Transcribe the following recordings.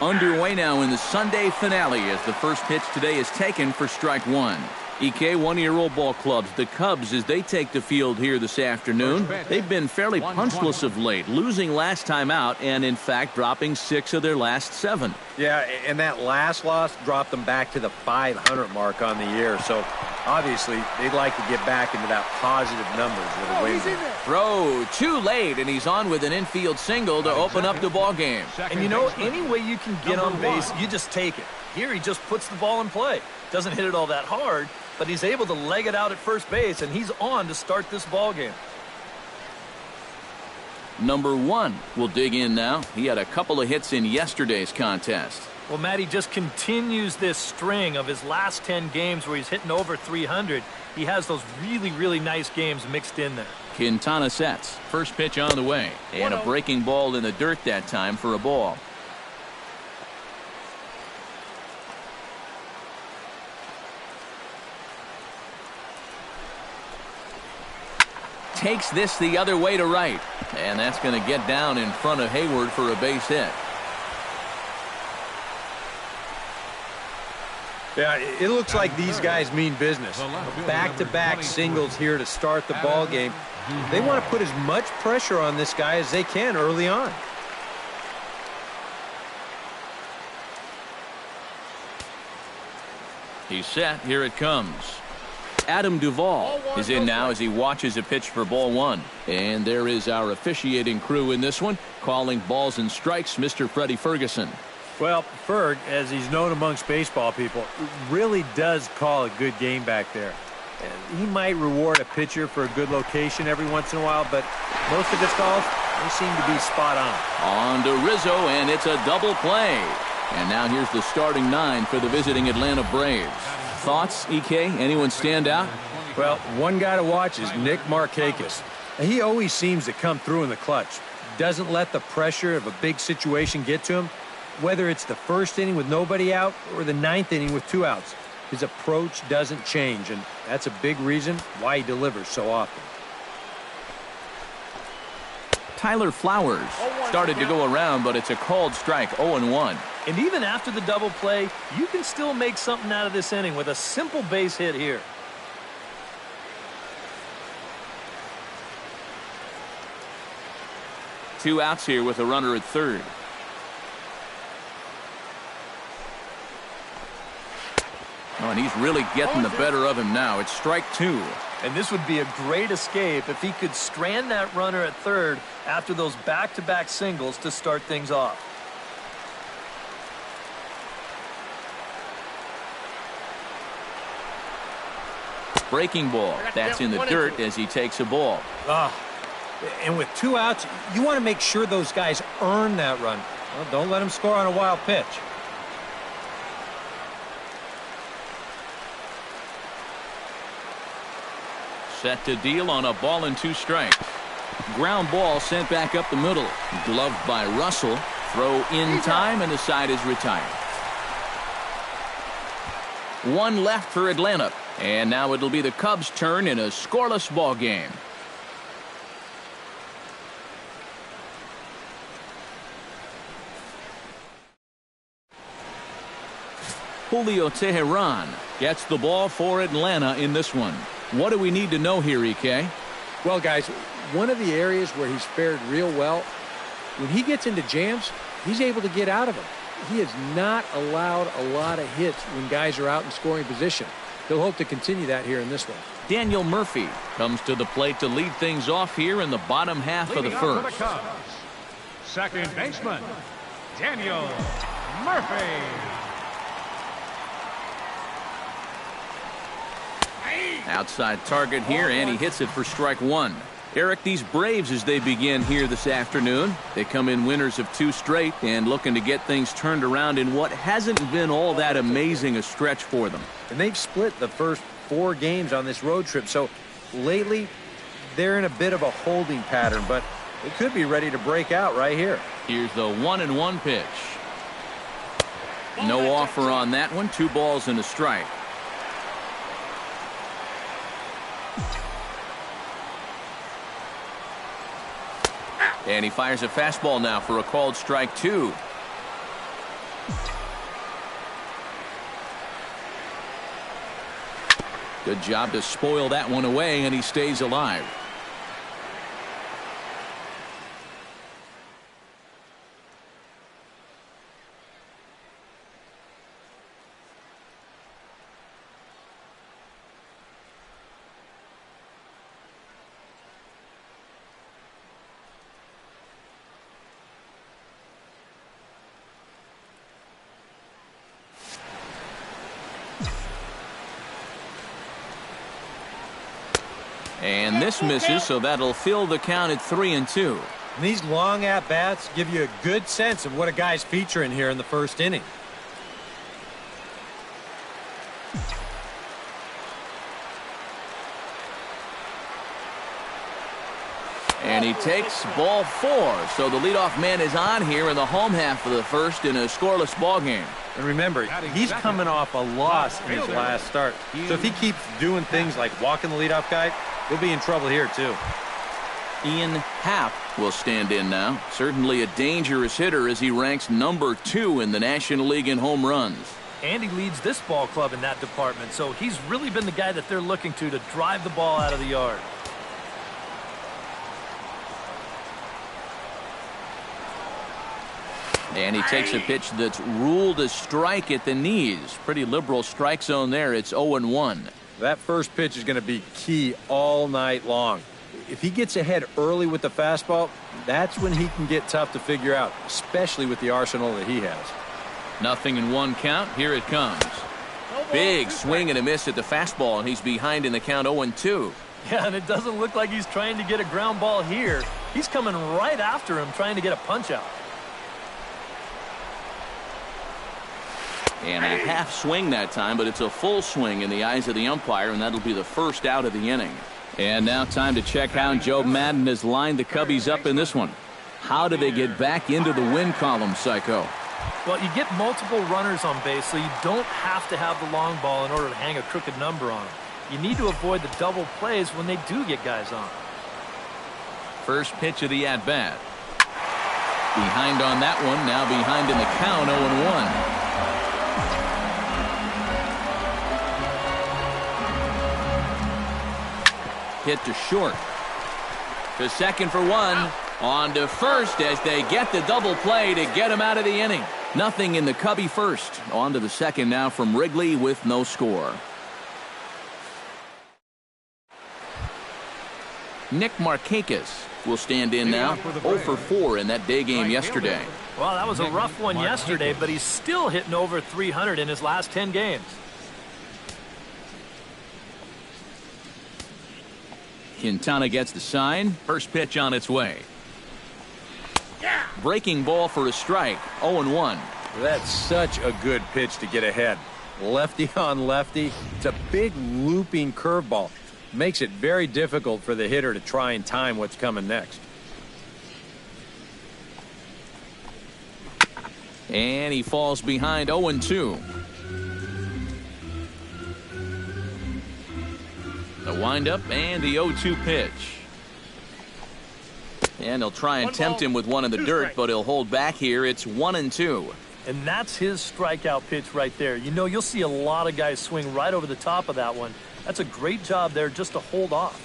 Underway now in the Sunday finale as the first pitch today is taken for strike one. EK, one-year-old ball clubs, the Cubs, as they take the field here this afternoon. They've been fairly punchless of late, losing last time out and, in fact, dropping 6 of their last 7. Yeah, and that last loss dropped them back to the 500 mark on the year. So, obviously, they'd like to get back into that positive numbers with a win. Throw too late, and he's on with an infield single to open up the ball game. And, you know, any way you can get on base, you just take it. Here he just puts the ball in play. Doesn't hit it all that hard, but he's able to leg it out at first base, and he's on to start this ball game. Number 1 will dig in now. He had a couple of hits in yesterday's contest. Well, Matt, he just continues this string of his last 10 games where he's hitting over 300. He has those really, really nice games mixed in there. Quintana sets. First pitch on the way. And a breaking ball in the dirt that time for a ball. Takes this the other way to right. And that's going to get down in front of Hayward for a base hit. Yeah, it looks like these guys mean business. Back-to-back singles here to start the ball game. They want to put as much pressure on this guy as they can early on. He's set. Here it comes. Adam Duvall is in now as he watches a pitch for ball 1. And there is our officiating crew in this one, calling balls and strikes, Mr. Freddie Ferguson. Well, Ferg, as he's known amongst baseball people, really does call a good game back there. He might reward a pitcher for a good location every once in a while, but most of his calls, they seem to be spot on. On to Rizzo, and it's a double play. And now here's the starting 9 for the visiting Atlanta Braves. Thoughts, EK? Anyone stand out? Well, one guy to watch is Nick Markakis. He always seems to come through in the clutch. Doesn't let the pressure of a big situation get to him. Whether it's the first inning with nobody out or the 9th inning with 2 outs, his approach doesn't change, and that's a big reason why he delivers so often. Tyler Flowers started to go around, but it's a called strike, 0-1. And even after the double play, you can still make something out of this inning with a simple base hit here. Two outs here with a runner at third. Oh, and he's really getting the better of him now. It's strike 2. And this would be a great escape if he could strand that runner at third after those back-to-back singles to start things off. Breaking ball. That's in the dirt as he takes a ball. And with 2 outs, you want to make sure those guys earn that run. Well, don't let them score on a wild pitch. Set to deal on a ball and 2 strikes. Ground ball sent back up the middle. Gloved by Russell. Throw in time, and the side is retired. 1 left for Atlanta. And now it'll be the Cubs' turn in a scoreless ball game. Julio Teheran gets the ball for Atlanta in this one. What do we need to know here, EK? Well, guys, one of the areas where he's fared real well, when he gets into jams, he's able to get out of them. He has not allowed a lot of hits when guys are out in scoring position. He'll hope to continue that here in this one. Daniel Murphy comes to the plate to lead things off here in the bottom half of the first. Second baseman, Daniel Murphy. Outside target here, and he hits it for strike 1. Eric, these Braves, as they begin here this afternoon, they come in winners of 2 straight and looking to get things turned around in what hasn't been all that amazing a stretch for them. And they've split the first 4 games on this road trip, so lately they're in a bit of a holding pattern, but they could be ready to break out right here. Here's the 1-1 pitch. No offer on that one. 2 balls and a strike. And he fires a fastball now for a called strike 2. Good job to spoil that one away, and he stays alive. And this misses, so that'll fill the count at 3-2. And these long at-bats give you a good sense of what a guy's featuring here in the first inning. And he takes ball 4. So the leadoff man is on here in the home half of the first in a scoreless ball game. And remember, he's coming off a loss in his last start. So if he keeps doing things like walking the leadoff guy, he'll be in trouble here too. Ian Happ will stand in now. Certainly a dangerous hitter as he ranks number 2 in the National League in home runs. And he leads this ball club in that department, so he's really been the guy that they're looking to drive the ball out of the yard. And he takes a pitch that's ruled a strike at the knees. Pretty liberal strike zone there. It's 0-1. That first pitch is going to be key all night long. If he gets ahead early with the fastball, that's when he can get tough to figure out, especially with the arsenal that he has. 0-1 count. Here it comes. Big swing and a miss at the fastball, and he's behind in the count 0-2. Yeah, and it doesn't look like he's trying to get a ground ball here. He's coming right after him, trying to get a punch out. And a half swing that time, but it's a full swing in the eyes of the umpire, and that'll be the first out of the inning. And now time to check how Joe Madden has lined the Cubbies up in this one. How do they get back into the win column, Psycho? Well, you get multiple runners on base, so you don't have to have the long ball in order to hang a crooked number on them. You need to avoid the double plays when they do get guys on. First pitch of the at-bat. Behind on that one, now behind in the count, 0-1. Hit to short. To second for 1. On to first as they get the double play to get him out of the inning. Nothing in the Cubby first. On to the second now from Wrigley with no score. Nick Markakis will stand in now. 0 for 4 in that day game yesterday. Well, that was a rough one yesterday, but he's still hitting over 300 in his last 10 games. Quintana gets the sign. First pitch on its way. Breaking ball for a strike. 0-1. That's such a good pitch to get ahead. Lefty on lefty. It's a big looping curveball. Makes it very difficult for the hitter to try and time what's coming next. And he falls behind 0-2. The windup and the 0-2 pitch. And he'll try and tempt him with one in the dirt, but he'll hold back here. It's 1-2. And that's his strikeout pitch right there. You know, you'll see a lot of guys swing right over the top of that one. That's a great job there just to hold off.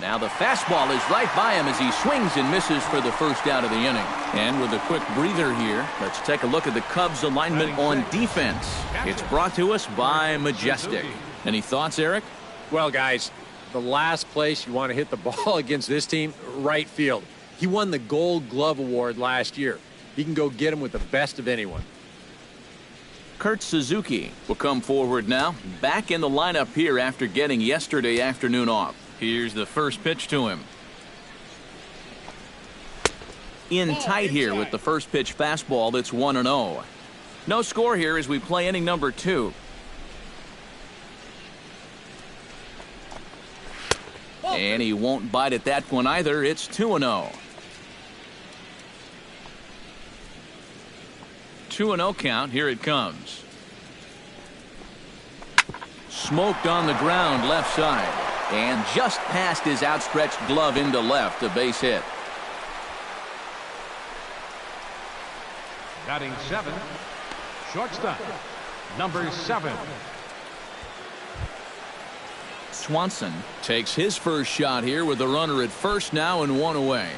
Now the fastball is right by him as he swings and misses for the first out of the inning. And with a quick breather here, let's take a look at the Cubs alignment on defense. It's brought to us by Majestic. Any thoughts, Eric? Well, guys, the last place you want to hit the ball against this team, right field. He won the Gold Glove Award last year. He can go get him with the best of anyone. Kurt Suzuki will come forward now. Back in the lineup here after getting yesterday afternoon off. Here's the first pitch to him. In tight here with the first pitch fastball that's 1-0. No score here as we play inning number 2. And he won't bite at that one either. It's 2-0. 2-0 count. Here it comes. Smoked on the ground left side. And just past his outstretched glove into left. A base hit. Batting 7, shortstop, number 7. Swanson takes his first shot here with the runner at first now and 1 away.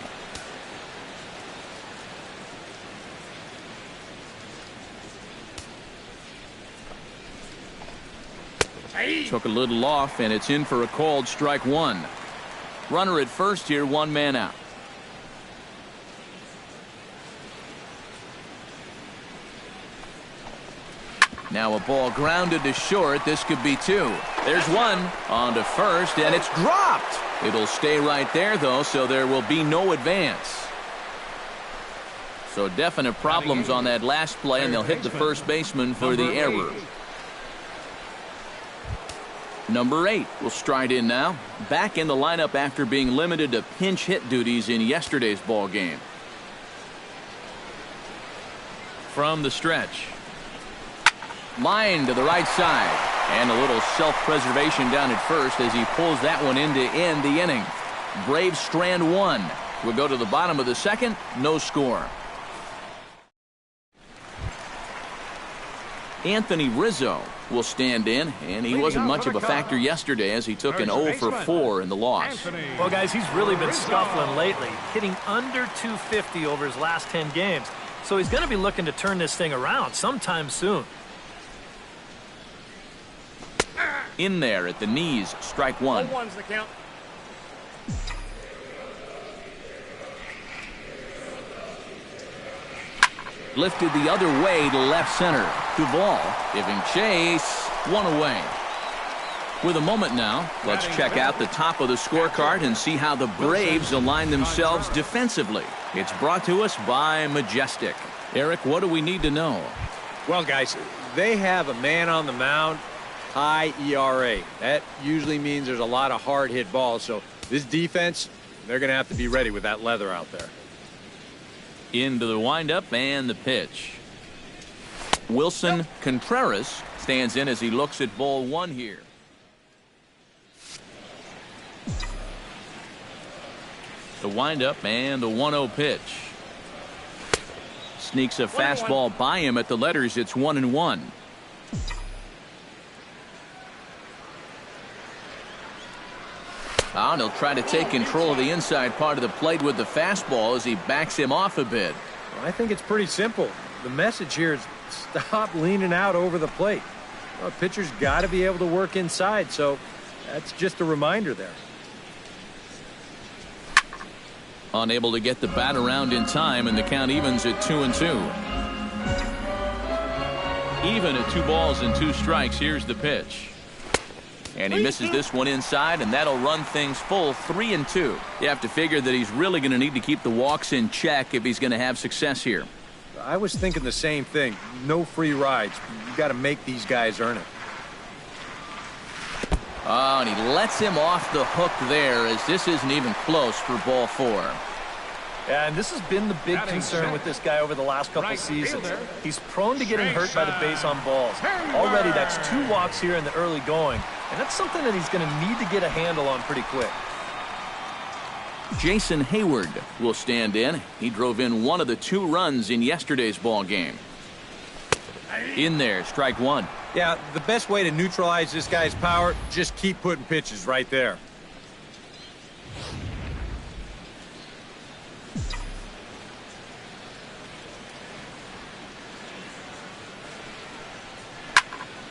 Took a little off, and it's in for a called strike 1. Runner at first here, 1 man out. Now a ball grounded to short. This could be 2. There's 1 on to first, and it's dropped. It'll stay right there, though, so there will be no advance. So definite problems on that last play, and they'll hit the first baseman for the error. Number 8 will stride in now. Back in the lineup after being limited to pinch hit duties in yesterday's ball game. From the stretch. Line to the right side. And a little self-preservation down at first as he pulls that one in to end the inning. Braves strand 1. We'll go to the bottom of the second. No score. Anthony Rizzo will stand in, and he wasn't much of a factor yesterday as he took an 0 for 4 in the loss. Well, guys, he's really been scuffling lately, hitting under 250 over his last 10 games. So he's going to be looking to turn this thing around sometime soon. In there at the knees, strike 1. 0-1's the count. Lifted the other way to left center. Duvall giving chase. 1 away. With a moment now, let's check out the top of the scorecard and see how the Braves align themselves defensively. It's brought to us by Majestic. Eric, what do we need to know? Well, guys, they have a man on the mound, high ERA. That usually means there's a lot of hard hit balls. So this defense, they're going to have to be ready with that leather out there. Into the windup and the pitch. Wilson Contreras stands in as he looks at ball 1 here. The windup and the 1-0 pitch. Sneaks a fastball by him at the letters. It's 1-1. And he'll try to take control of the inside part of the plate with the fastball as he backs him off a bit. Well, I think it's pretty simple. The message here is stop leaning out over the plate. Well, pitcher's got to be able to work inside, so that's just a reminder there. Unable to get the bat around in time, and the count evens at 2-2. Even at 2 balls and 2 strikes. Here's the pitch. And he misses this one inside, and that'll run things full 3-2. You have to figure that he's really going to need to keep the walks in check if he's going to have success here. I was thinking the same thing. No free rides. You got to make these guys earn it. Oh, and he lets him off the hook there as this isn't even close for ball 4. Yeah, and this has been the big concern with this guy over the last couple seasons. He's prone to getting hurt by the base on balls. Already that's 2 walks here in the early going, and that's something that he's going to need to get a handle on pretty quick. Jason Hayward will stand in. He drove in 1 of the 2 runs in yesterday's ball game. In there, strike 1. Yeah, the best way to neutralize this guy's power, just keep putting pitches right there.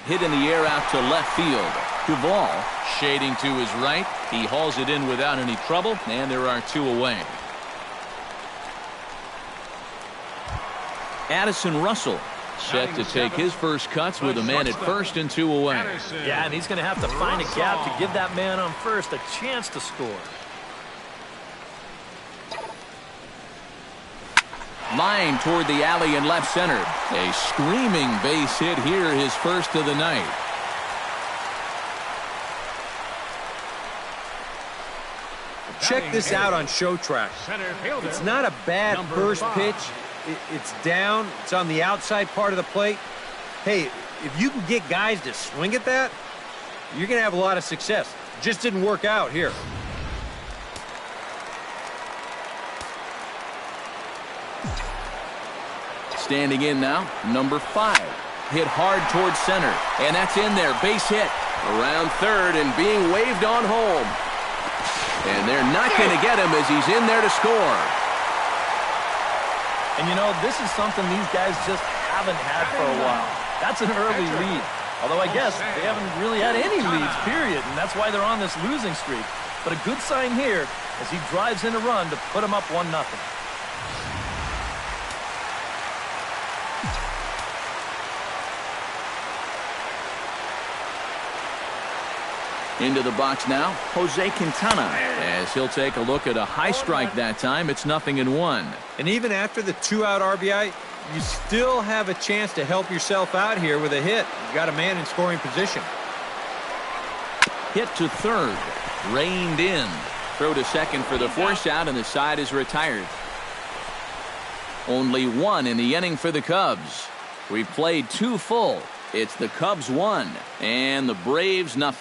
Hit in the air out to left field. Duvall shading to his right. He hauls it in without any trouble, and there are 2 away. Addison Russell set to take his first cuts with a man at first and 2 away. Yeah, and he's going to have to find a gap to give that man on first a chance to score. Line toward the alley in left center. A screaming base hit here, his first of the night. Check this out on Show Track. It's not a bad first pitch. It's down. It's on the outside part of the plate. Hey, if you can get guys to swing at that, you're going to have a lot of success. Just didn't work out here. Standing in now, number 5. Hit hard towards center, and that's in there. Base hit. Around third and being waved on home. And they're not going to get him as he's in there to score. And you know, this is something these guys just haven't had for a while. That's an early lead. Although I guess they haven't really had any leads, period. And that's why they're on this losing streak. But a good sign here as he drives in a run to put him up 1-0. Into the box now, Jose Quintana, as he'll take a look at a high strike that time. It's 0-1. And even after the 2-out RBI, you still have a chance to help yourself out here with a hit. You've got a man in scoring position. Hit to third, reined in. Throw to second for the force out, and the side is retired. Only one in the inning for the Cubs. We've played 2 full. It's the Cubs 1 and the Braves 0.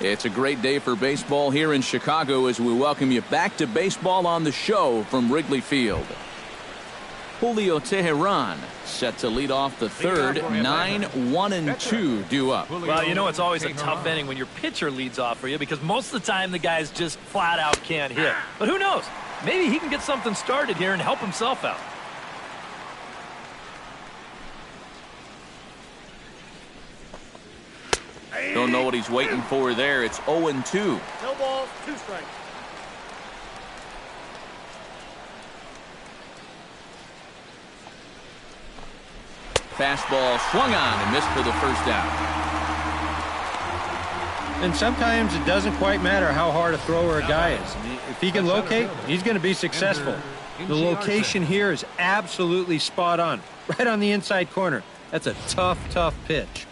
It's a great day for baseball here in Chicago as we welcome you back to Baseball on the Show from Wrigley Field. Julio Teheran set to lead off the third. 9-1-2 due up. Well, you know it's always a tough inning when your pitcher leads off for you because most of the time the guys just flat out can't hit. But who knows? Maybe he can get something started here and help himself out. Don't know what he's waiting for there. It's 0-2. No balls, 2 strikes. Fastball swung on and missed for the first out. And sometimes it doesn't quite matter how hard a thrower a guy is. If he can locate, he's going to be successful. The location here is absolutely spot on. Right on the inside corner. That's a tough, tough pitch.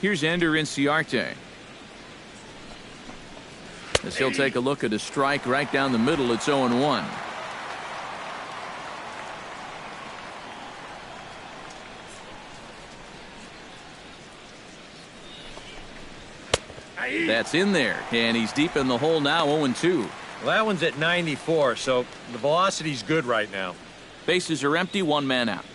Here's Ender Inciarte. As he'll take a look at a strike right down the middle, it's 0-1. That's in there, and he's deep in the hole now, 0-2. Well, that one's at 94, so the velocity's good right now. Bases are empty, 1 man out.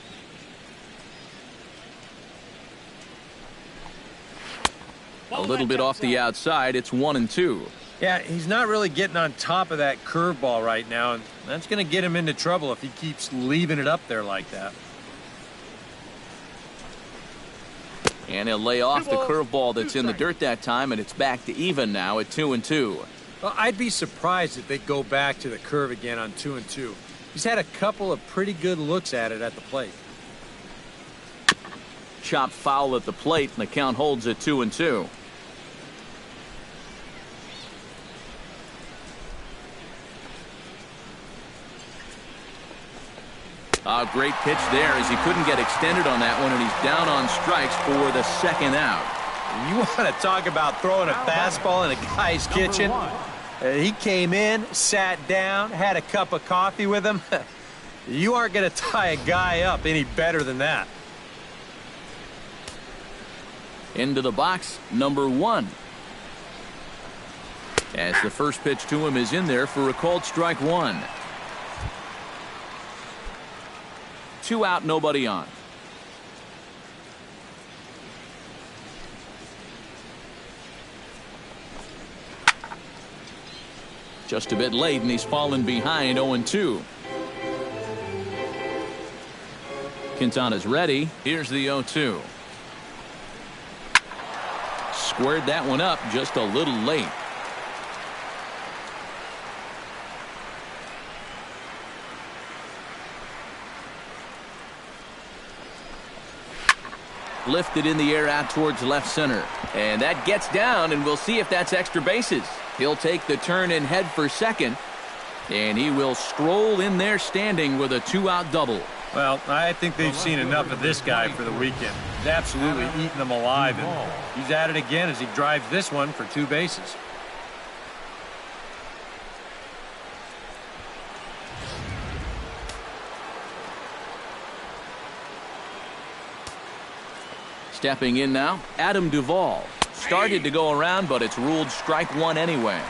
A little bit off the outside, it's 1-2. Yeah, he's not really getting on top of that curveball right now, and that's going to get him into trouble if he keeps leaving it up there like that. And he'll lay off the curveball that's in the dirt that time, and it's back to even now at 2-2. Well, I'd be surprised if they go back to the curve again on 2-2. He's had a couple of pretty good looks at it at the plate. Chopped foul at the plate, and the count holds at 2-2. A great pitch there as he couldn't get extended on that one, and he's down on strikes for the second out. You want to talk about throwing a fastball in a guy's kitchen? He came in, sat down, had a cup of coffee with him. You aren't going to tie a guy up any better than that. Into the box, number 1. As the first pitch to him is in there for a called strike 1. 2 out, nobody on. Just a bit late, and he's fallen behind 0-2. Quintana's ready. Here's the 0-2. Squared that one up just a little late. Lifted in the air out towards left center. And that gets down, and we'll see if that's extra bases. He'll take the turn and head for second. And he will stroll in there standing with a 2-out double. Well, I think they've seen enough of this guy for the weekend. He's absolutely eating them alive, and he's at it again as he drives this one for 2 bases. Stepping in now, Adam Duvall. Started to go around, but it's ruled strike 1 anyway.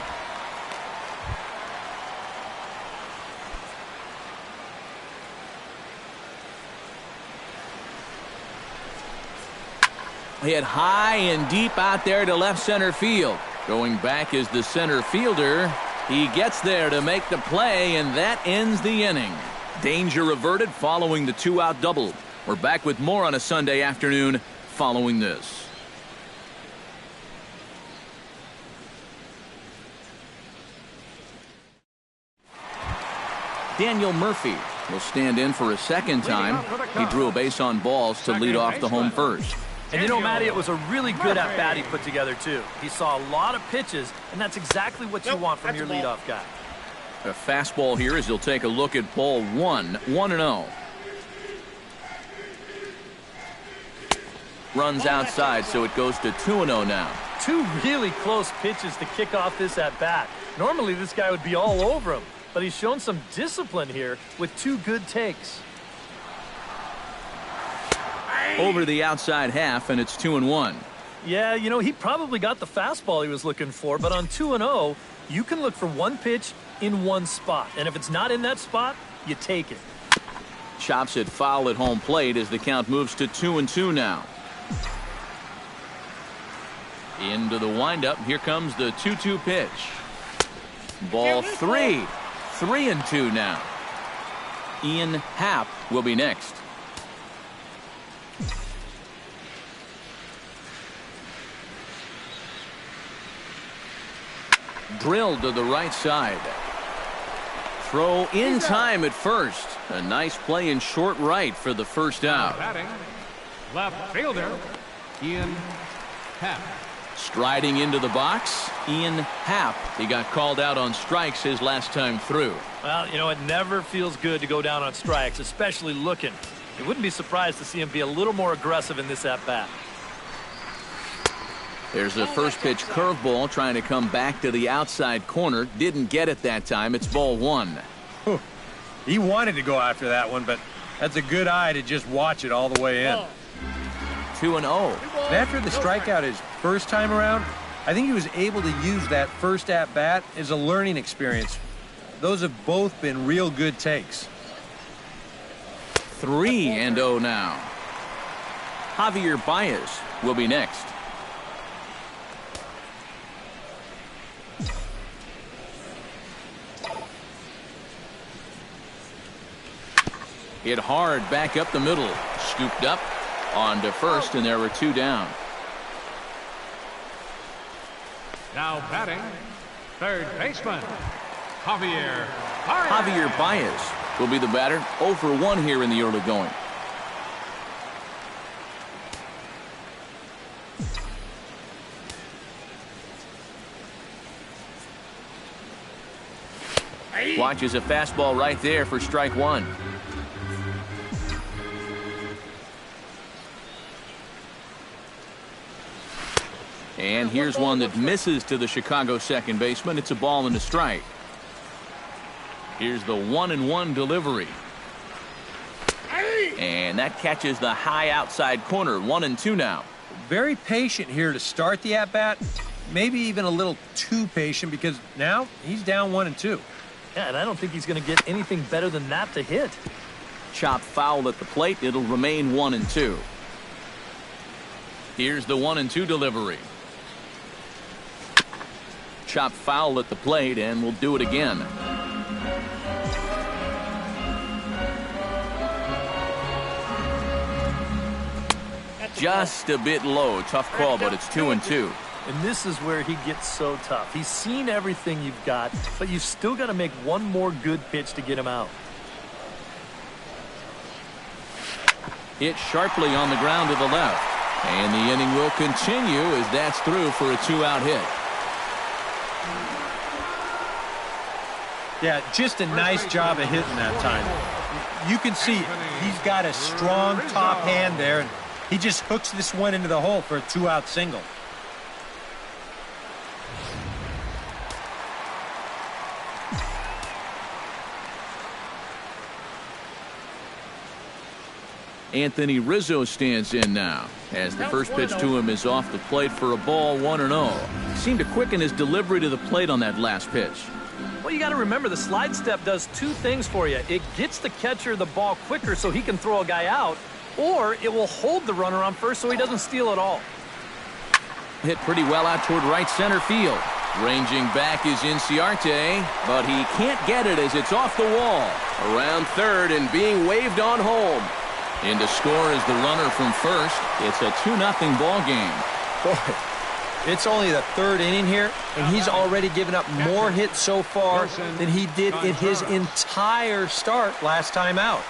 hit high and deep out there to left center field. Going back is the center fielder. He gets there to make the play, and that ends the inning. Danger averted following the 2-out double. We're back with more on a Sunday afternoon following this. Daniel Murphy will stand in for a second time. He drew a base on balls to lead off the home first. And you know, Matty, it was a really good at-bat he put together, too. He saw a lot of pitches, and that's exactly what you want from your leadoff guy. A fastball here as he'll take a look at ball 1-0. Runs outside, so it goes to 2-0 now. Two really close pitches to kick off this at-bat. Normally, this guy would be all over him, but he's shown some discipline here with two good takes. Over the outside half, and it's 2-1. Yeah, you know, he probably got the fastball he was looking for, but on 2-0, you can look for one pitch in one spot. And if it's not in that spot, you take it. Chops it foul at home plate as the count moves to 2-2 now. Into the windup. Here comes the 2-2 pitch. Ball 3. 3-2 now. Ian Happ will be next. Drilled to the right side. Throw in time at first. A nice play in short right for the first out. Batting, left fielder, Ian Happ. Striding into the box, Ian Happ. He got called out on strikes his last time through. Well, you know, it never feels good to go down on strikes, especially looking. You wouldn't be surprised to see him be a little more aggressive in this at-bat. There's a first pitch curveball trying to come back to the outside corner. Didn't get it that time. It's ball 1. He wanted to go after that one, but that's a good eye to just watch it all the way in. 2-0. And after the strikeout his first time around, I think he was able to use that first at-bat as a learning experience. Those have both been real good takes. 3-0 now. Javier Baez will be next. Hit hard back up the middle. Scooped up on to first, and there were 2 down. Now batting, third baseman, Javier Baez will be the batter. 0 for 1 here in the early going. Watches a fastball right there for strike 1. And here's one that misses to the Chicago second baseman. It's a ball and a strike. Here's the 1-1 delivery. And that catches the high outside corner. 1-2 now. Very patient here to start the at-bat. Maybe even a little too patient because now he's down 1-2. Yeah, and I don't think he's going to get anything better than that to hit. Chop foul at the plate. It'll remain 1-2. Here's the 1-2 delivery. Chop foul at the plate, and we'll do it again. Just a bit low. Tough call, but it's 2-2. And this is where he gets so tough. He's seen everything you've got, but you've still got to make one more good pitch to get him out. Hit sharply on the ground to the left. And the inning will continue as that's through for a 2-out hit. Yeah, just a nice job of hitting that time. You can see he's got a strong top hand there, and he just hooks this one into the hole for a 2-out single. Anthony Rizzo stands in now as the first pitch to him is off the plate for a ball. 1-0. Seemed to quicken his delivery to the plate on that last pitch. Well, you got to remember the slide step does 2 things for you. It gets the catcher the ball quicker so he can throw a guy out, or it will hold the runner on first so he doesn't steal it all. Hit pretty well out toward right center field. Ranging back is Inciarte, but he can't get it as it's off the wall. Around third and being waved on home. In to score is the runner from first. It's a 2-0 ball game. Boy, it's only the third inning here, and he's already given up more hits so far than he did in his entire start last time out.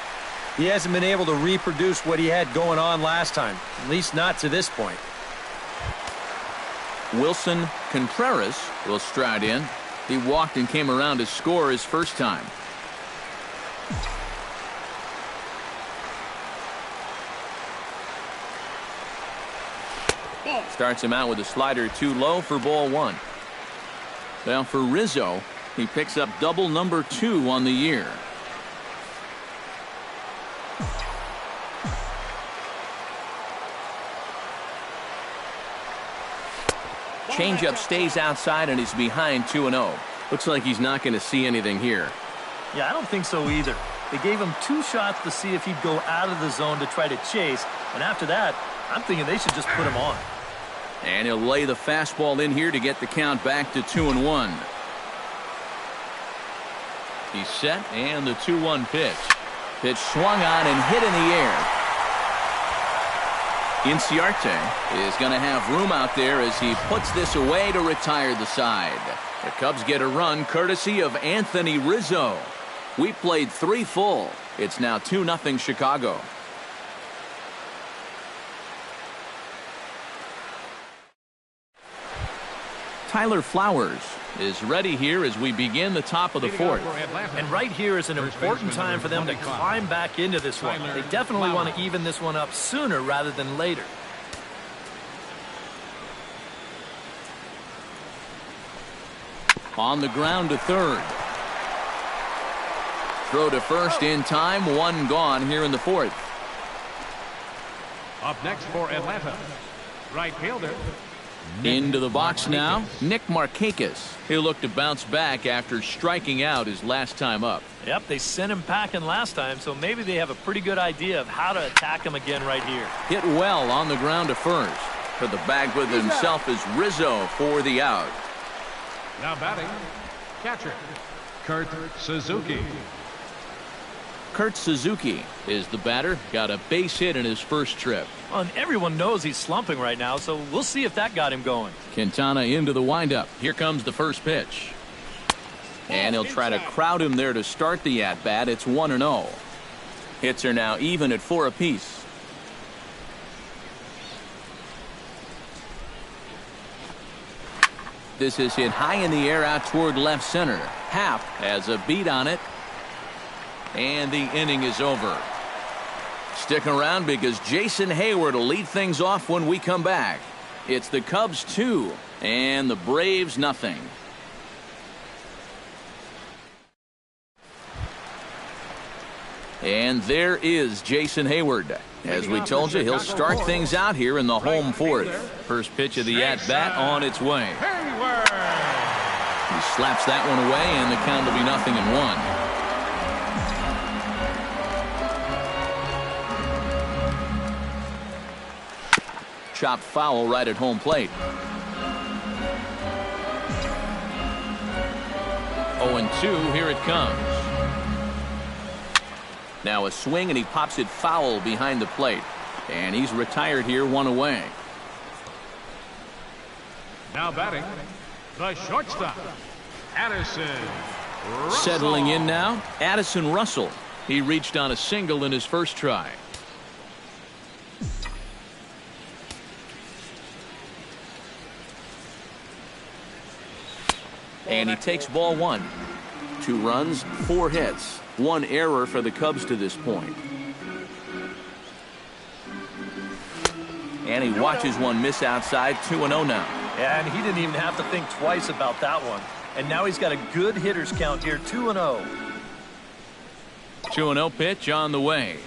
He hasn't been able to reproduce what he had going on last time, at least not to this point. Wilson Contreras will stride in. He walked and came around to score his first time. Starts him out with a slider too low for ball one. Well, for Rizzo, he picks up double number 2 on the year. Changeup stays outside and he's behind 2-0. Looks like he's not going to see anything here. Yeah, I don't think so either. They gave him 2 shots to see if he'd go out of the zone to try to chase, and after that, I'm thinking they should just put him on. And he'll lay the fastball in here to get the count back to 2-1. He's set, and the 2-1 pitch. Pitch swung on and hit in the air. Inciarte is going to have room out there as he puts this away to retire the side. The Cubs get a run courtesy of Anthony Rizzo. We played 3 full. It's now 2-0 Chicago. Tyler Flowers is ready here as we begin the top of the 4th. And right here is an important time for them to climb back into this one. They definitely want to even this one up sooner rather than later. On the ground to third. Throw to first in time. 1 gone here in the 4th. Up next for Atlanta, right fielder. Into the box now, Nick Markakis. He'll look to bounce back after striking out his last time up. Yep, they sent him packing last time, so maybe they have a pretty good idea of how to attack him again right here. Hit well on the ground to first. To the bag with himself is Rizzo for the out. Now batting, catcher, Kurt Suzuki. Kurt Suzuki is the batter. Got a base hit in his first trip. And everyone knows he's slumping right now, so we'll see if that got him going. Quintana into the windup. Here comes the first pitch. And he'll try to crowd him there to start the at-bat. It's 1-0. Hits are now even at 4 apiece. This is hit high in the air out toward left center. Happ has a beat on it. And the inning is over. Stick around because Jason Hayward will lead things off when we come back. It's the Cubs 2 and the Braves nothing. And there is Jason Hayward. As we told you, he'll start things out here in the home 4th. First pitch of the at-bat on its way. He slaps that one away and the count will be 0-1. Chopped foul right at home plate. 0-2, here it comes. Now a swing and he pops it foul behind the plate. And he's retired here, 1 away. Now batting, the shortstop, Addison Russell. Settling in now, Addison Russell. He reached on a single in his first try. And he takes ball 1. 2 runs, 4 hits, 1 error for the Cubs to this point. And he watches one miss outside. 2-0 now. Yeah, and he didn't even have to think twice about that one. And now he's got a good hitters count here. 2-0. 2-0 pitch on the way.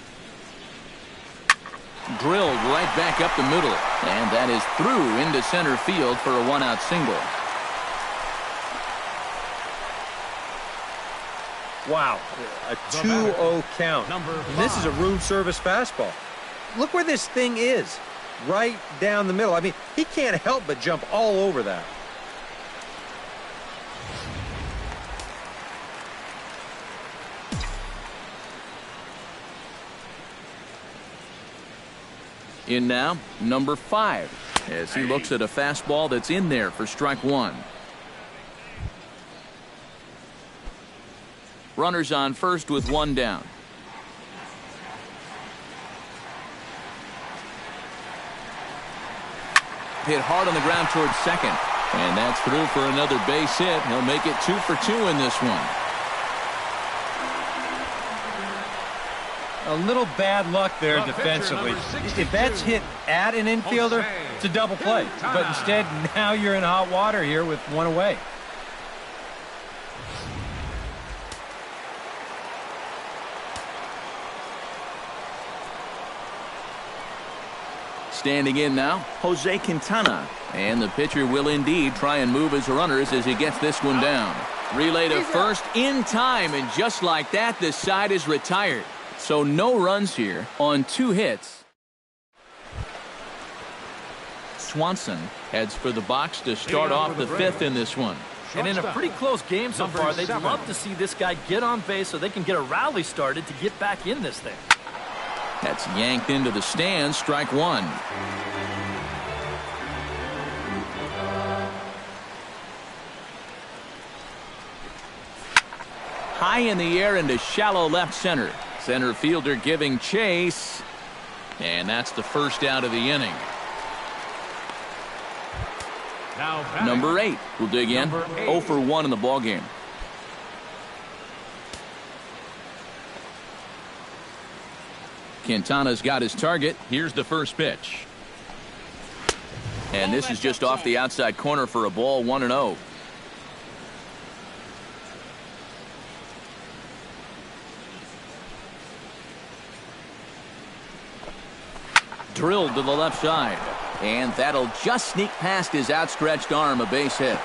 Drilled right back up the middle. And that is through into center field for a 1-out single. Wow, a 2-0 count. And this is a room service fastball. look where this thing is. Right down the middle. I mean, he can't help but jump all over that. In now, number 5, as he looks at a fastball that's in there for strike 1. Runners on first with 1 down. Hit hard on the ground towards second. And that's through for another base hit. He'll make it 2 for 2 in this one. A little bad luck there defensively. If that's hit at an infielder, it's a double play. But instead, now you're in hot water here with 1 away. Standing in now, Jose Quintana. And the pitcher will indeed try and move his runners as he gets this one down. Relay to first in time, and just like that, this side is retired. So no runs here on 2 hits. Swanson heads for the box to start off the 5th in this one. And in a pretty close game so far, they'd love to see this guy get on base so they can get a rally started to get back in this thing. That's yanked into the stands, strike 1. High in the air into shallow left center. Center fielder giving chase. And that's the first out of the inning. Number 8 will dig in. 0 for 1 in the ballgame. Quintana's got his target. Here's the first pitch. And this is just off the outside corner for a ball, 1-0. Drilled to the left side. And that'll just sneak past his outstretched arm, a base hit.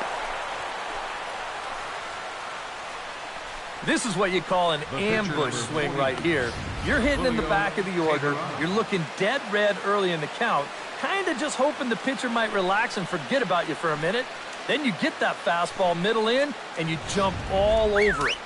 This is what you call an ambush swing right here. You're hitting in the back of the order. You're looking dead red early in the count. Kind of just hoping the pitcher might relax and forget about you for a minute. Then you get that fastball middle in, and you jump all over it.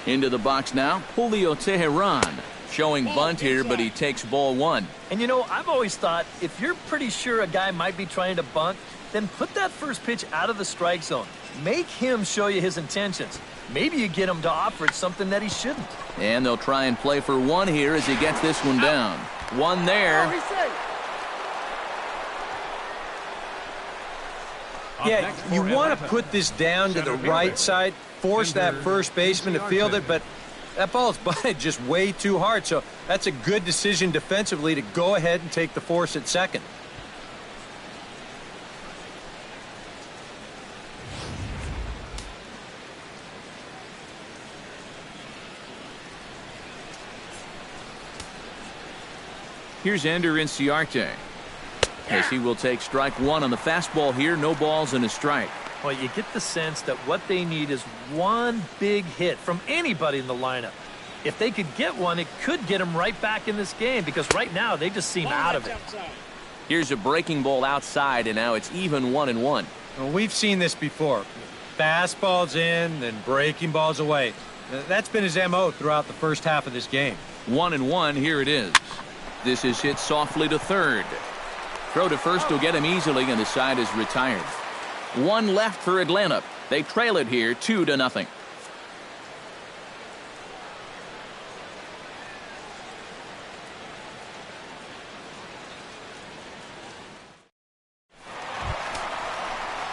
Into the box now, Julio Teheran. Showing bunt here, but he takes ball 1. And you know, I've always thought if you're pretty sure a guy might be trying to bunt, then put that first pitch out of the strike zone. Make him show you his intentions. Maybe you get him to offer something that he shouldn't. And they'll try and play for 1 here as he gets this one down. 1 there. Yeah, you want to put this down to the right side, force that first baseman to field it, but that ball is butted just way too hard, so that's a good decision defensively to go ahead and take the force at second. Here's Ender Inciarte, as he will take strike 1 on the fastball here. No balls and a strike. Well, you get the sense that what they need is 1 big hit from anybody in the lineup. If they could get one, it could get them right back in this game, because right now they just seem out of it. Here's a breaking ball outside, and now it's even 1-1. Well, we've seen this before. Fastballs in, then breaking balls away. That's been his MO throughout the first half of this game. 1-1, here it is. This is hit softly to third. Throw to first will get him easily, and the side is retired. 1 left for Atlanta. They trail it here 2-0.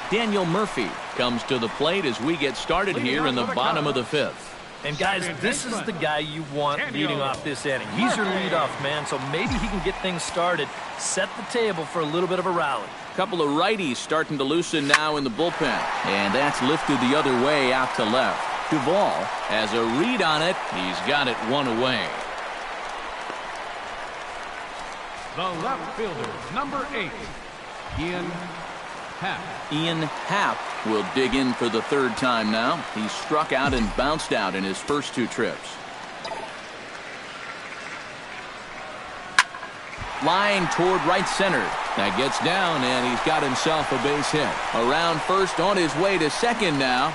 Daniel Murphy comes to the plate as we get started here in the bottom of the 5th. And guys, this is the guy you want leading off this inning. He's your leadoff man, so maybe he can get things started, set the table for a little bit of a rally. Couple of righties starting to loosen now in the bullpen. And that's lifted the other way out to left. Duvall has a read on it. He's got it 1 away. The left fielder, number 8, Ian Happ. Ian Happ will dig in for the 3rd time now. He struck out and bounced out in his first 2 trips. Line toward right center. That gets down, and he's got himself a base hit. Around first, on his way to second now.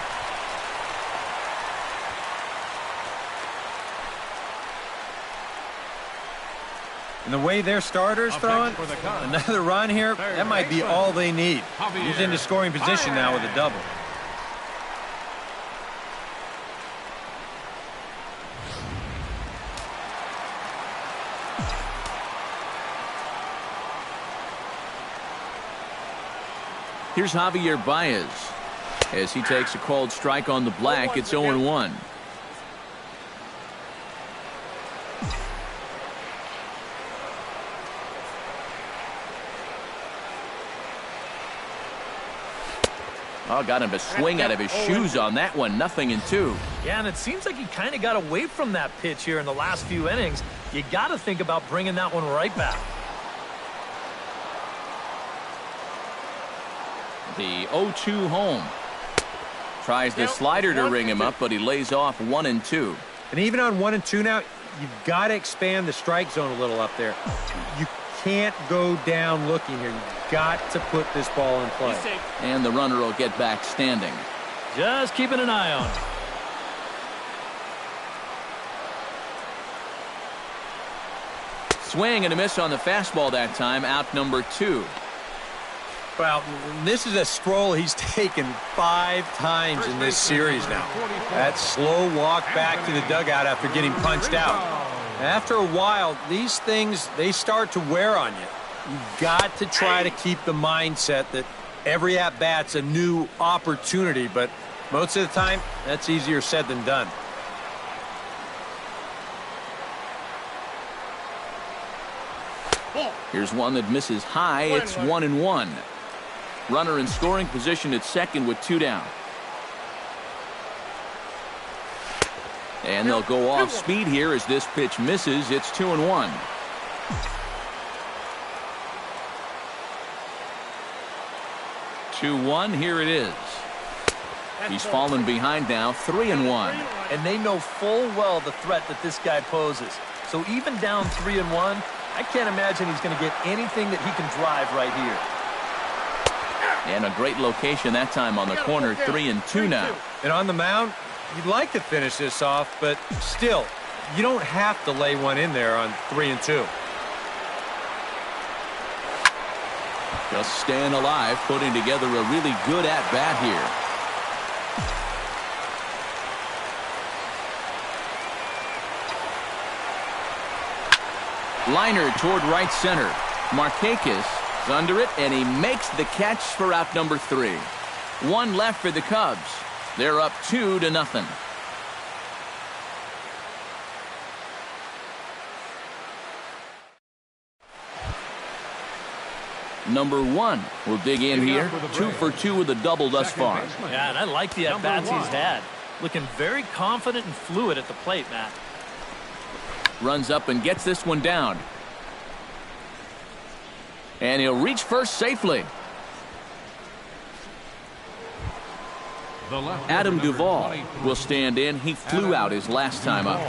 And the way their starter's throwing, another run here, that might be all they need. He's into scoring position now with a double. Here's Javier Baez. As he takes a called strike on the black, it's 0-1. Oh, got him to swing out of his shoes on that one. 0-2. Yeah, and it seems like he kind of got away from that pitch here in the last few innings. You got to think about bringing that one right back. The 0-2 home. Tries the slider to ring him up, but he lays off 1-2. And even on 1-2 now, you've got to expand the strike zone a little up there. You can't go down looking here. You've got to put this ball in play. And the runner will get back standing. Just keeping an eye on it. Swing and a miss on the fastball that time. Out number 2. Well, this is a stroll he's taken 5 times in this series now. That slow walk back to the dugout after getting punched out. After a while, these things, they start to wear on you. You've got to try to keep the mindset that every at-bat's a new opportunity, but most of the time, that's easier said than done. Here's one that misses high. It's 1-1. Runner in scoring position at second with 2 down. And they'll go off speed here as this pitch misses. It's 2-1. Here it is. He's fallen behind now, 3-1. And they know full well the threat that this guy poses. So even down 3-1, I can't imagine he's going to get anything that he can drive right here. And a great location that time on the corner. 3-2 now. And on the mound, you'd like to finish this off, but still, you don't have to lay one in there on 3-2. Just staying alive, putting together a really good at-bat here. Liner toward right center. Markakis is under it, and he makes the catch for out number 3. 1 left for the Cubs. They're up 2-0. Number 1 will dig in here. 2 for 2 with a double thus far. Yeah, and I like the at-bats he's had. Looking very confident and fluid at the plate, Matt. Runs up and gets this one down. And he'll reach first safely. Adam Duvall will stand in. He flew out his last time up.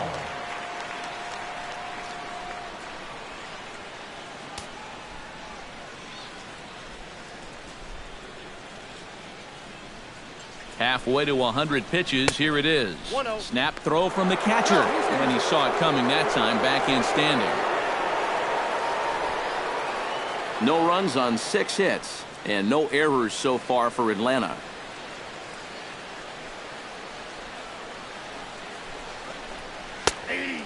Halfway to 100 pitches. Here it is. Snap throw from the catcher. And he saw it coming that time. Back in standing. No runs on 6 hits. And no errors so far for Atlanta.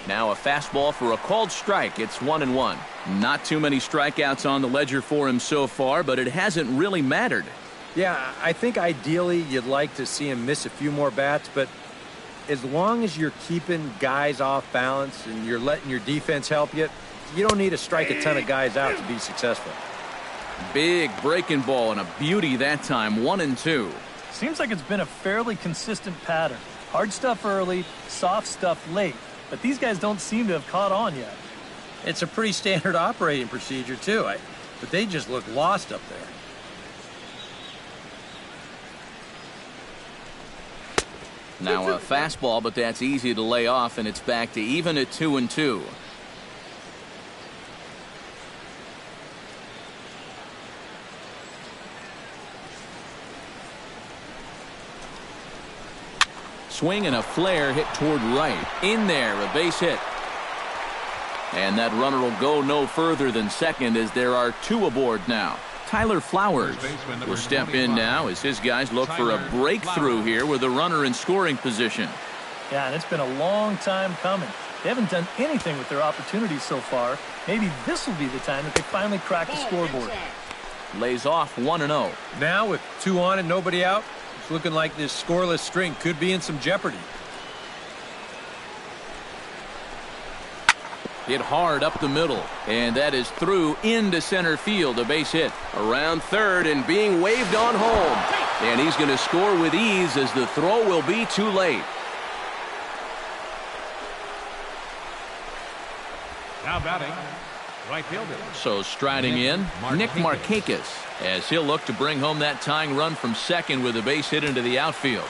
Now a fastball for a called strike. It's 1-1. Not too many strikeouts on the ledger for him so far, but it hasn't really mattered. Yeah, I think ideally you'd like to see him miss a few more bats, but as long as you're keeping guys off balance and you're letting your defense help you, you don't need to strike a ton of guys out to be successful. Big breaking ball and a beauty that time. 1-2. Seems like it's been a fairly consistent pattern. Hard stuff early, soft stuff late. But these guys don't seem to have caught on yet. It's a pretty standard operating procedure, too. But they just look lost up there. Now a fastball, but that's easy to lay off, and it's back to even at 2-2. swing and a flare hit toward right. In there, a base hit. And that runner will go no further than second as there are two aboard now. Tyler Flowers will step in now as his guys look for a breakthrough here with a runner in scoring position. Yeah, and it's been a long time coming. They haven't done anything with their opportunities so far. Maybe this will be the time that they finally crack the scoreboard. Lays off 1-0. Now with 2 on and nobody out, it's looking like this scoreless string could be in some jeopardy. Hit hard up the middle, and that is through into center field, a base hit. Around third and being waved on home. And he's going to score with ease as the throw will be too late. Now batting, right fielder. So striding in, Nick Markakis, as he'll look to bring home that tying run from second with a base hit into the outfield.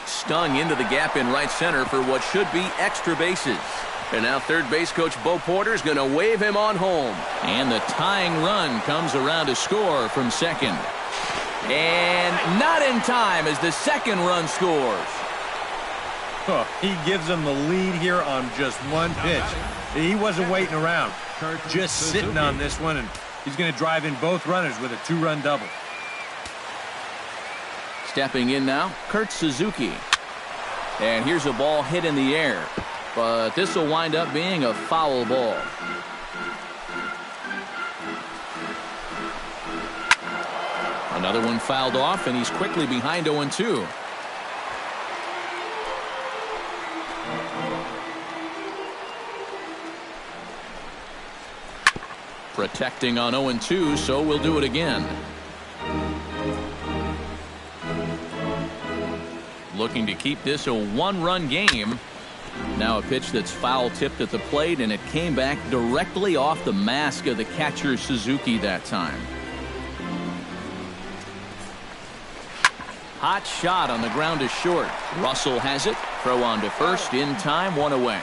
Stung into the gap in right center for what should be extra bases. And now third base coach Bo Porter's going to wave him on home. And the tying run comes around to score from second. And not in time as the second run scores. Oh, he gives them the lead here on just one pitch. He wasn't waiting around, just sitting on this one, and he's going to drive in both runners with a 2-run double. Stepping in now, Kurt Suzuki. And here's a ball hit in the air. But this will wind up being a foul ball. Another one fouled off, and he's quickly behind 0-2. Protecting on 0-2, so we'll do it again. Looking to keep this a 1-run game. Now a pitch that's foul tipped at the plate, and it came back directly off the mask of the catcher Suzuki that time. Hot shot on the ground is short. Russell has it. Throw on to first in time, 1 away.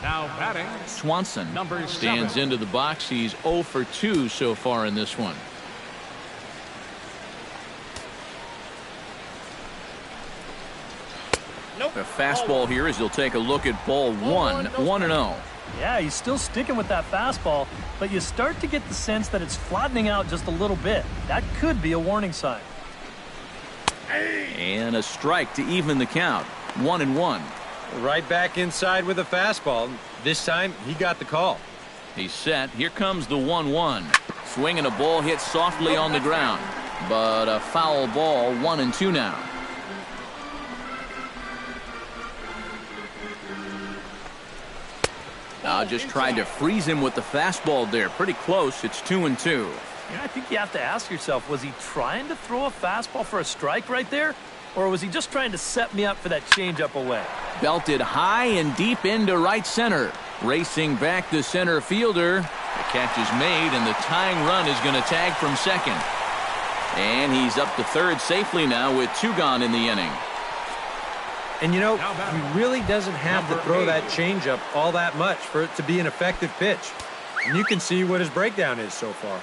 Now batting, Swanson number stands 7. into the box. He's 0 for 2 so far in this one. Nope. A fastball here as he'll take a look at ball 1, 1-0. Yeah, he's still sticking with that fastball, but you start to get the sense that it's flattening out just a little bit. That could be a warning sign. And a strike to even the count. 1-1. Right back inside with a fastball. This time, he got the call. He's set. Here comes the 1-1. Swinging a ball hit softly on the ground. But a foul ball, 1-2 now. Just tried to freeze him with the fastball there. Pretty close. It's 2-2. Yeah, I think you have to ask yourself, was he trying to throw a fastball for a strike right there? Or was he just trying to set me up for that changeup away? Belted high and deep into right center. Racing back the center fielder. The catch is made, and the tying run is going to tag from second. And he's up to third safely now with 2 gone in the inning. And, you know, he really doesn't have to throw that changeup all that much for it to be an effective pitch. And you can see what his breakdown is so far.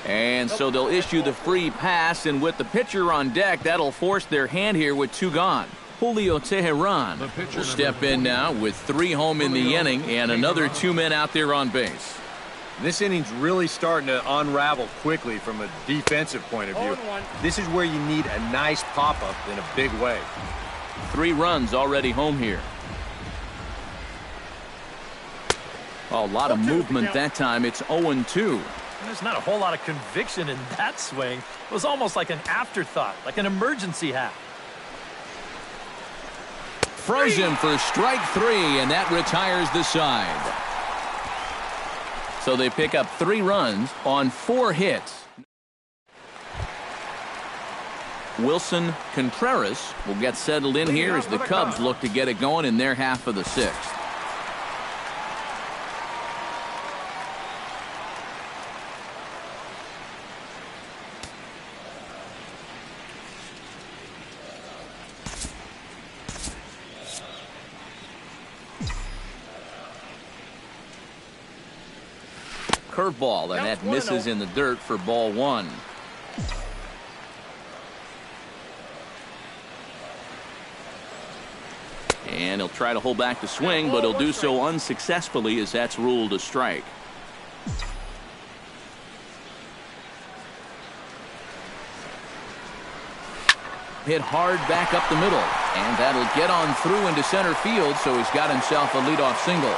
And so they'll issue the free pass, and with the pitcher on deck, that'll force their hand here with 2 gone. Julio Teheran will step in now with 3 home in the inning and another 2 men out there on base. This inning's really starting to unravel quickly from a defensive point of view. This is where you need a nice pop-up in a big way. 3 runs already home here. A lot of movement that time. It's 0-2. There's not a whole lot of conviction in that swing. It was almost like an afterthought, like an emergency hat. Froze him for strike 3, and that retires the side. So they pick up 3 runs on 4 hits. Wilson Contreras will get settled in here as the Cubs look to get it going in their half of the 6th. Curveball, and that misses in the dirt for ball one. And he'll try to hold back the swing, but he'll do so unsuccessfully as that's ruled a strike. Hit hard back up the middle, and that'll get on through into center field, so he's got himself a leadoff single.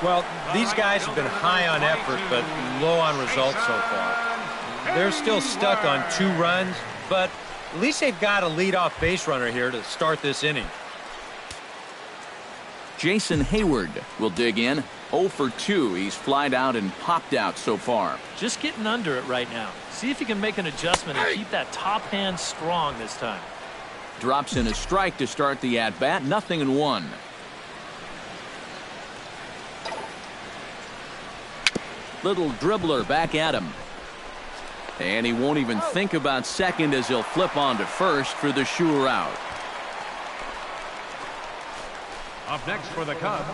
Well, these guys have been high on effort, but low on results so far. They're still stuck on 2 runs, but at least they've got a leadoff base runner here to start this inning. Jason Hayward will dig in. 0 for 2. He's flied out and popped out so far. Just getting under it right now. See if you can make an adjustment and keep that top hand strong this time. Drops in a strike to start the at-bat. 0-1. Little dribbler back at him. And he won't even think about second as he'll flip on to first for the sure out. Up next for the Cubs,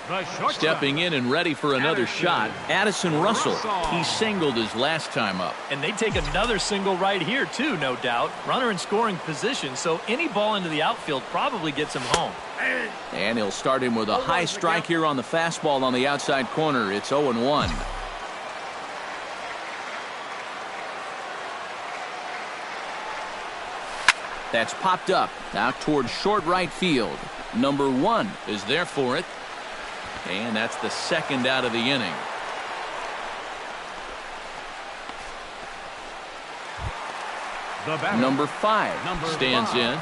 the shortstop. Stepping in and ready for another shot, Addison Russell. He singled his last time up. And they take another single right here, too, no doubt. Runner in scoring position, so any ball into the outfield probably gets him home. And he'll start him with a high strike here on the fastball on the outside corner. It's 0-1. That's popped up out towards short right field. Number 1 is there for it. And that's the second out of the inning. Number 5 stands in.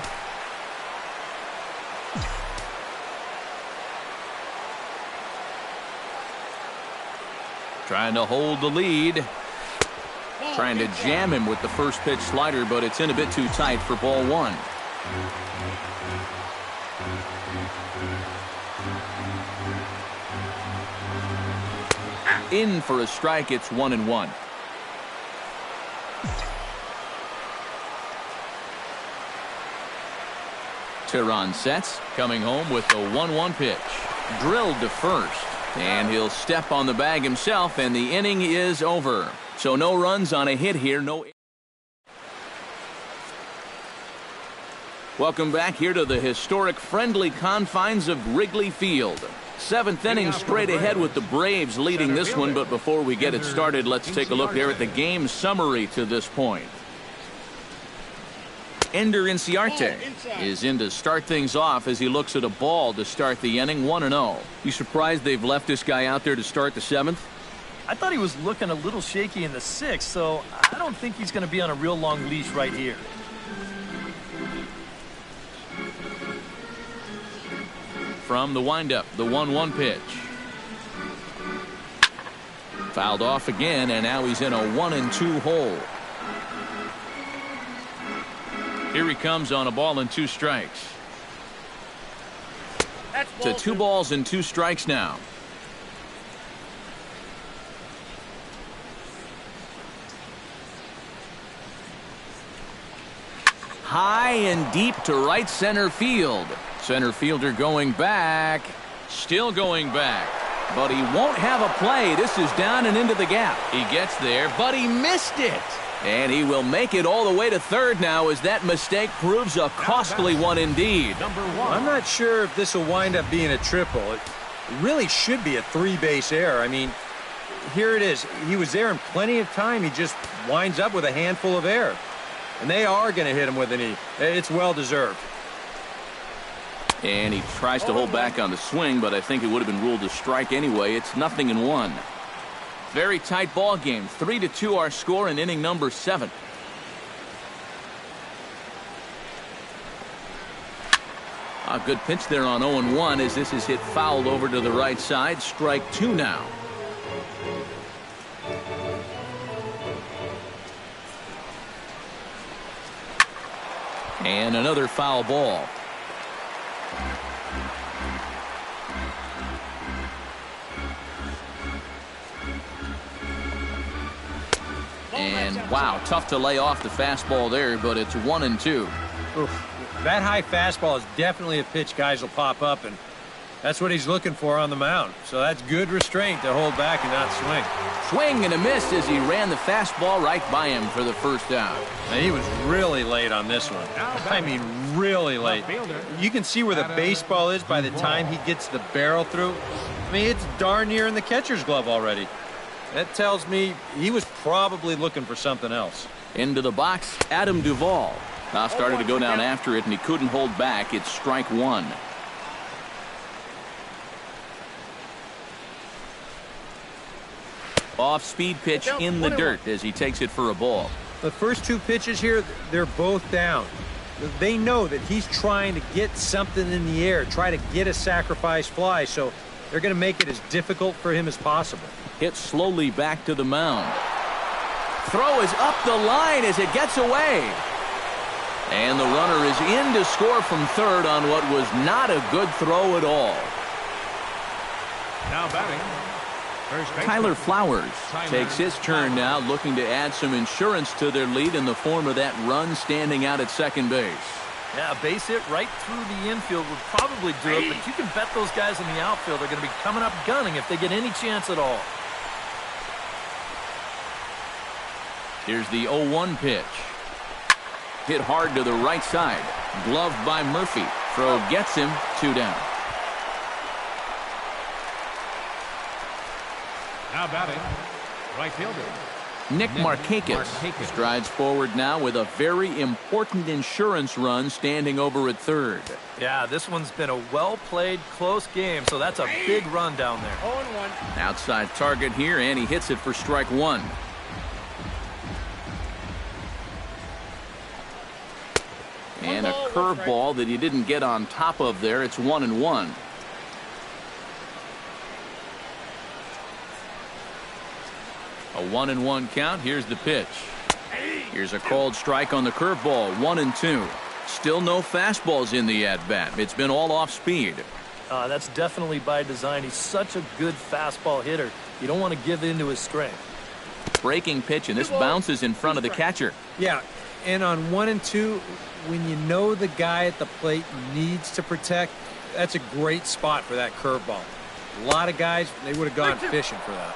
Trying to hold the lead. Trying to jam him with the first pitch slider, but it's in a bit too tight for ball 1. In for a strike. It's 1-1. Tehran sets, coming home with the 1-1 pitch. Drilled to first, and he'll step on the bag himself, and the inning is over. So no runs on a hit here. Welcome back here to the historic friendly confines of Wrigley Field. 7th inning straight ahead with the Braves leading this one, but before we get it started, let's take a look there at the game summary to this point. Ender Inciarte is in to start things off as he looks at a ball to start the inning. 1-0. You surprised they've left this guy out there to start the 7th? I thought he was looking a little shaky in the 6th, so I don't think he's going to be on a real long leash right here. From the windup, the 1-1 pitch. Fouled off again, and now he's in a 1-2 hole. Here he comes on a ball and 2 strikes. To 2 balls and 2 strikes now. High and deep to right center field. Center fielder going back. Still going back. But he won't have a play. This is down and into the gap. He gets there, but he missed it. And he will make it all the way to third now as that mistake proves a costly one indeed. I'm not sure if this will wind up being a triple. It really should be a 3-base error. I mean, here it is. He was there in plenty of time. He just winds up with a handful of air. And they are going to hit him with a knee. It's well-deserved. And he tries to hold back on the swing, but I think it would have been ruled a strike anyway. It's 0-1. Very tight ball game. 3-2 our score in inning number 7. A good pitch there on 0-1 as this is hit fouled over to the right side. Strike 2 now. And another foul ball. And wow, tough to lay off the fastball there, but it's 1-2. Oof. That high fastball is definitely a pitch guys will pop up, and That's what he's looking for on the mound. So that's good restraint to hold back and not swing. Swing and a miss as he ran the fastball right by him for the first out. Now, he was really late on this one. I mean, really late. You can see where the baseball is by the time he gets the barrel through. I mean, it's darn near in the catcher's glove already. That tells me he was probably looking for something else. Into the box, Adam Duvall. Now started to go down after it, and he couldn't hold back. It's strike one. Off-speed pitch in the dirt as he takes it for a ball. The first two pitches here, they're both down. They know that he's trying to get something in the air, try to get a sacrifice fly, so they're going to make it as difficult for him as possible. Hit slowly back to the mound. Throw is up the line as it gets away. And the runner is in to score from third on what was not a good throw at all. Now batting, first baseman Tyler Flowers takes his turn now, looking to add some insurance to their lead in the form of that run standing out at second base. Yeah, a base hit right through the infield would probably do it, but you can bet those guys in the outfield are going to be coming up gunning if they get any chance at all. Here's the 0-1 pitch. Hit hard to the right side. Gloved by Murphy. Throw gets him, 2 down. now batting, right fielder Nick Markakis strides forward now with a very important insurance run standing over at third. Yeah, this one's been a well-played, close game, so that's a big run down there. 0-1. Outside target here, and he hits it for strike one. And a curveball that he didn't get on top of there. It's 1-1. A 1-1 count. Here's the pitch. Here's a called strike on the curveball. 1-2. Still no fastballs in the at-bat. It's been all off speed. That's definitely by design. He's such a good fastball hitter. You don't want to give in to his strength. Breaking pitch, and this bounces in front of the catcher. Yeah, and on 1 and 2, when you know the guy at the plate needs to protect, that's a great spot for that curveball. A lot of guys, they would have gone fishing for that.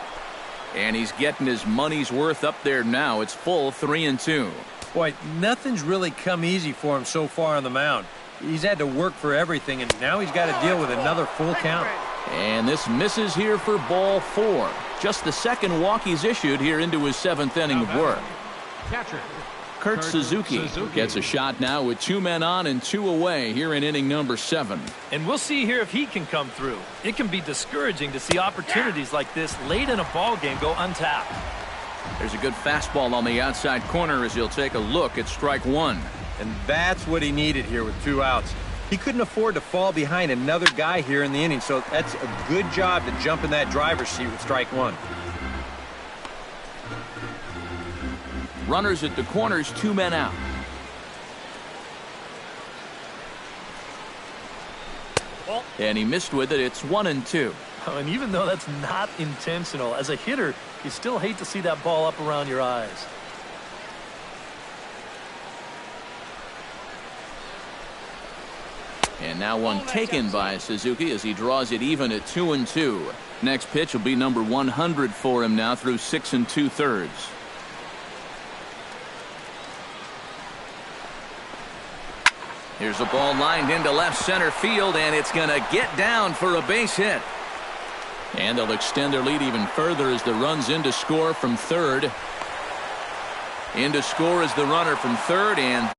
And he's getting his money's worth up there now. It's full 3-2. Boy, nothing's really come easy for him so far on the mound. He's had to work for everything, and now he's got to deal with another full count. And this misses here for ball 4. Just the second walk he's issued here into his 7th inning of work. catcher Kurt Suzuki gets a shot now with 2 men on and 2 away here in inning number 7. And we'll see here if he can come through. It can be discouraging to see opportunities like this late in a ball game go untapped. There's a good fastball on the outside corner as he'll take a look at strike one. And that's what he needed here with 2 outs. He couldn't afford to fall behind another guy here in the inning, so that's a good job to jump in that driver's seat with strike one. Runners at the corners, 2 men out. And he missed with it. It's 1-2. Oh, and even though that's not intentional, as a hitter, you still hate to see that ball up around your eyes. And now one taken by Suzuki as he draws it even at 2-2. Next pitch will be number 100 for him now through 6 2/3. Here's a ball lined into left center field, and it's going to get down for a base hit. And they'll extend their lead even further as the run's in to score from third. In to score is the runner from third, and